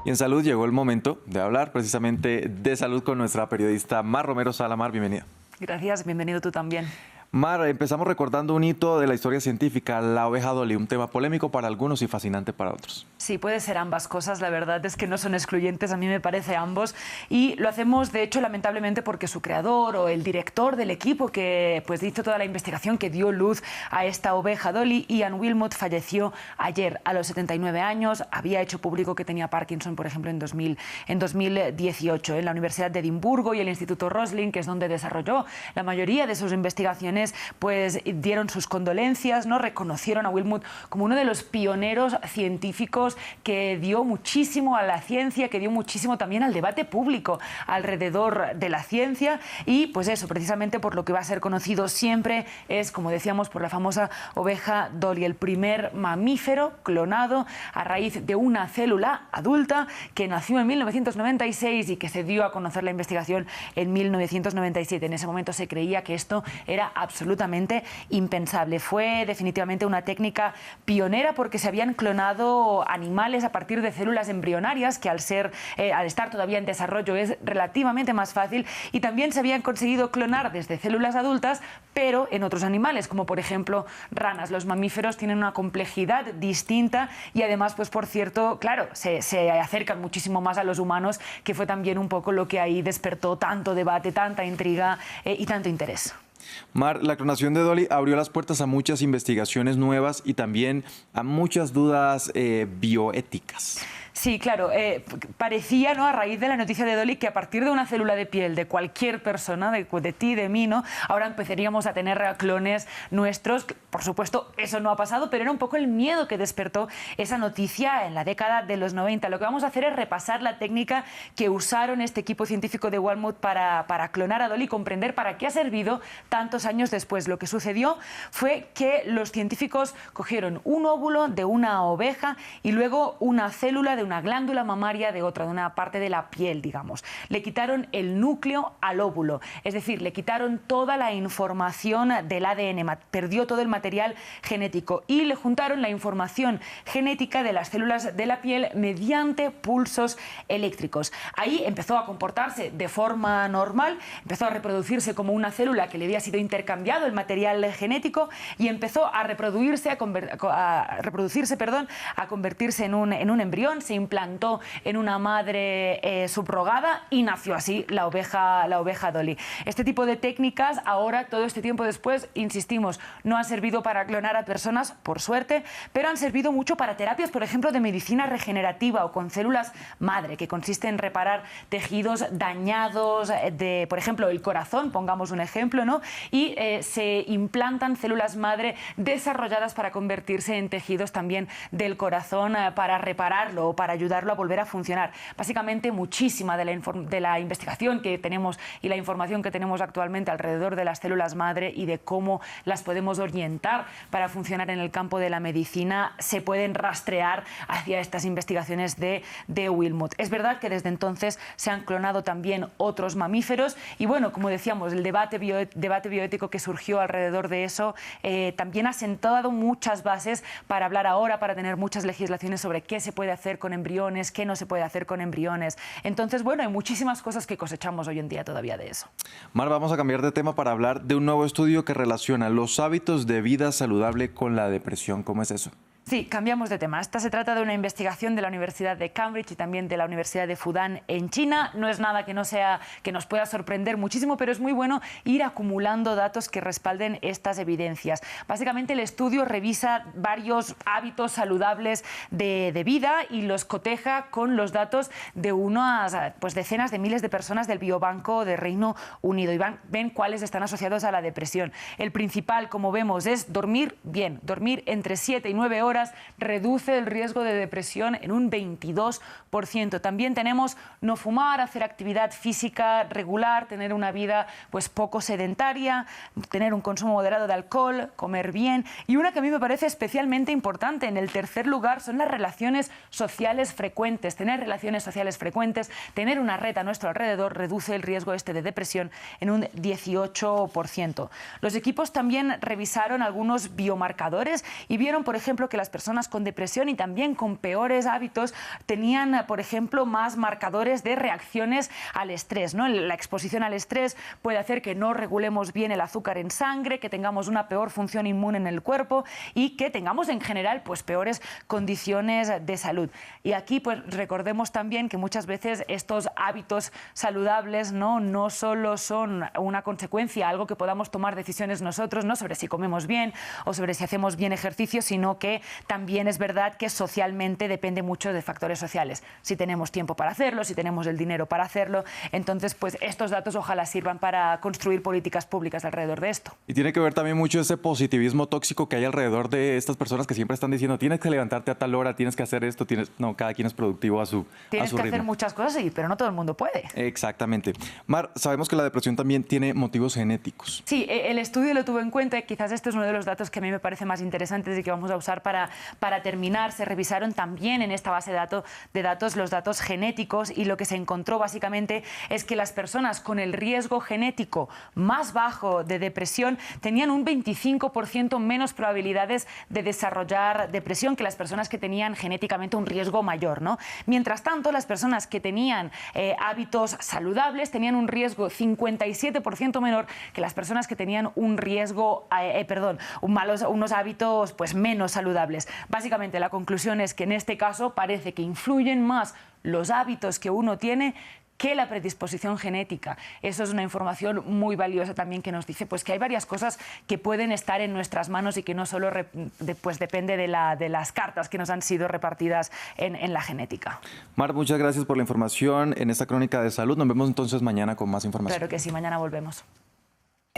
Y en salud llegó el momento de hablar precisamente de salud con nuestra periodista Mar Romero Sala. Mar, bienvenida. Gracias, bienvenido tú también. Mar, empezamos recordando un hito de la historia científica, la oveja Dolly, un tema polémico para algunos y fascinante para otros. Sí, puede ser ambas cosas, la verdad es que no son excluyentes, a mí me parece ambos, y lo hacemos de hecho lamentablemente porque su creador o el director del equipo que pues hizo toda la investigación que dio luz a esta oveja Dolly, Ian Wilmot, falleció ayer a los 79 años, había hecho público que tenía Parkinson, por ejemplo, en 2018, en la Universidad de Edimburgo y el Instituto Roslin, que es donde desarrolló la mayoría de sus investigaciones, pues dieron sus condolencias, ¿no? Reconocieron a Wilmot como uno de los pioneros científicos que dio muchísimo a la ciencia, que dio muchísimo también al debate público alrededor de la ciencia y pues eso, precisamente por lo que va a ser conocido siempre es, como decíamos, por la famosa oveja Dolly, el primer mamífero clonado a raíz de una célula adulta que nació en 1996 y que se dio a conocer la investigación en 1997. En ese momento se creía que esto era absolutamente impensable. Fue definitivamente una técnica pionera porque se habían clonado animales a partir de células embrionarias que al estar todavía en desarrollo es relativamente más fácil, y también se habían conseguido clonar desde células adultas pero en otros animales, como por ejemplo ranas. Los mamíferos tienen una complejidad distinta y además, pues por cierto, claro, se acercan muchísimo más a los humanos, que fue también un poco lo que ahí despertó tanto debate, tanta intriga y tanto interés. Mar, la clonación de Dolly abrió las puertas a muchas investigaciones nuevas y también a muchas dudas bioéticas. Sí, claro, parecía, ¿no?, a raíz de la noticia de Dolly, que a partir de una célula de piel de cualquier persona, de ti, de mí, ¿no?, ahora empezaríamos a tener clones nuestros. Por supuesto, eso no ha pasado, pero era un poco el miedo que despertó esa noticia en la década de los 90. Lo que vamos a hacer es repasar la técnica que usaron este equipo científico de Wilmot para clonar a Dolly y comprender para qué ha servido tantos años después. Lo que sucedió fue que los científicos cogieron un óvulo de una oveja y luego una célula de una glándula mamaria de otra, de una parte de la piel, digamos. Le quitaron el núcleo al óvulo, es decir, le quitaron toda la información del ADN, perdió todo el material genético y le juntaron la información genética de las células de la piel mediante pulsos eléctricos. Ahí empezó a comportarse de forma normal, empezó a reproducirse como una célula que le había sido intercambiado el material genético y empezó a reproducirse, a convertirse en un embrión. Se implantó en una madre subrogada y nació así la oveja Dolly. Este tipo de técnicas ahora, todo este tiempo después, insistimos, no han servido para clonar a personas, por suerte, pero han servido mucho para terapias, por ejemplo, de medicina regenerativa o con células madre, que consiste en reparar tejidos dañados de, por ejemplo, el corazón, pongamos un ejemplo, ¿no? Y se implantan células madre desarrolladas para convertirse en tejidos también del corazón para repararlo o para ayudarlo a volver a funcionar. Básicamente, muchísima de la investigación que tenemos y la información que tenemos actualmente alrededor de las células madre y de cómo las podemos orientar para funcionar en el campo de la medicina se pueden rastrear hacia estas investigaciones de Wilmot. Es verdad que desde entonces se han clonado también otros mamíferos y, bueno, como decíamos, el debate bioético que surgió alrededor de eso también ha sentado muchas bases para hablar ahora, para tener muchas legislaciones sobre qué se puede hacer con embriones, qué no se puede hacer con embriones. Entonces, bueno, hay muchísimas cosas que cosechamos hoy en día todavía de eso. Mar, vamos a cambiar de tema para hablar de un nuevo estudio que relaciona los hábitos de vida saludable con la depresión. ¿Cómo es eso? Sí, cambiamos de tema. Esta se trata de una investigación de la Universidad de Cambridge y también de la Universidad de Fudan en China. No es nada que nos pueda sorprender muchísimo, pero es muy bueno ir acumulando datos que respalden estas evidencias. Básicamente, el estudio revisa varios hábitos saludables de vida y los coteja con los datos de unas decenas de miles de personas del Biobanco de Reino Unido y ven cuáles están asociados a la depresión. El principal, como vemos, es dormir bien. Dormir entre 7 y 9 horas reduce el riesgo de depresión en un 22%. También tenemos no fumar, hacer actividad física regular, tener una vida pues poco sedentaria, tener un consumo moderado de alcohol, comer bien. Y una que a mí me parece especialmente importante, en el tercer lugar, son las relaciones sociales frecuentes. Tener relaciones sociales frecuentes, tener una red a nuestro alrededor reduce el riesgo de depresión en un 18%. Los equipos también revisaron algunos biomarcadores y vieron, por ejemplo, que las personas con depresión y también con peores hábitos tenían, por ejemplo, más marcadores de reacciones al estrés, ¿no? La exposición al estrés puede hacer que no regulemos bien el azúcar en sangre, que tengamos una peor función inmune en el cuerpo y que tengamos en general pues peores condiciones de salud. Y aquí pues recordemos también que muchas veces estos hábitos saludables no solo son una consecuencia, algo que podamos tomar decisiones nosotros, no sobre si comemos bien o sobre si hacemos bien ejercicio, sino que también es verdad que socialmente depende mucho de factores sociales. Si tenemos tiempo para hacerlo, si tenemos el dinero para hacerlo, entonces pues estos datos ojalá sirvan para construir políticas públicas alrededor de esto. Y tiene que ver también mucho ese positivismo tóxico que hay alrededor de estas personas que siempre están diciendo tienes que levantarte a tal hora, tienes que hacer esto, no, cada quien es productivo a su ritmo. Tienes que hacer muchas cosas, pero no todo el mundo puede. Exactamente. Mar, sabemos que la depresión también tiene motivos genéticos. Sí, el estudio lo tuvo en cuenta y quizás este es uno de los datos que a mí me parece más interesantes y que vamos a usar para terminar. Se revisaron también en esta base de datos los datos genéticos y lo que se encontró básicamente es que las personas con el riesgo genético más bajo de depresión tenían un 25% menos probabilidades de desarrollar depresión que las personas que tenían genéticamente un riesgo mayor, ¿no? Mientras tanto, las personas que tenían hábitos saludables tenían un riesgo 57% menor que las personas que tenían un riesgo, unos hábitos pues menos saludables. Básicamente la conclusión es que en este caso parece que influyen más los hábitos que uno tiene que la predisposición genética. Eso es una información muy valiosa también que nos dice pues, que hay varias cosas que pueden estar en nuestras manos y que no solo depende de las cartas que nos han sido repartidas en la genética. Mar, muchas gracias por la información en esta crónica de salud. Nos vemos entonces mañana con más información. Claro que sí, mañana volvemos.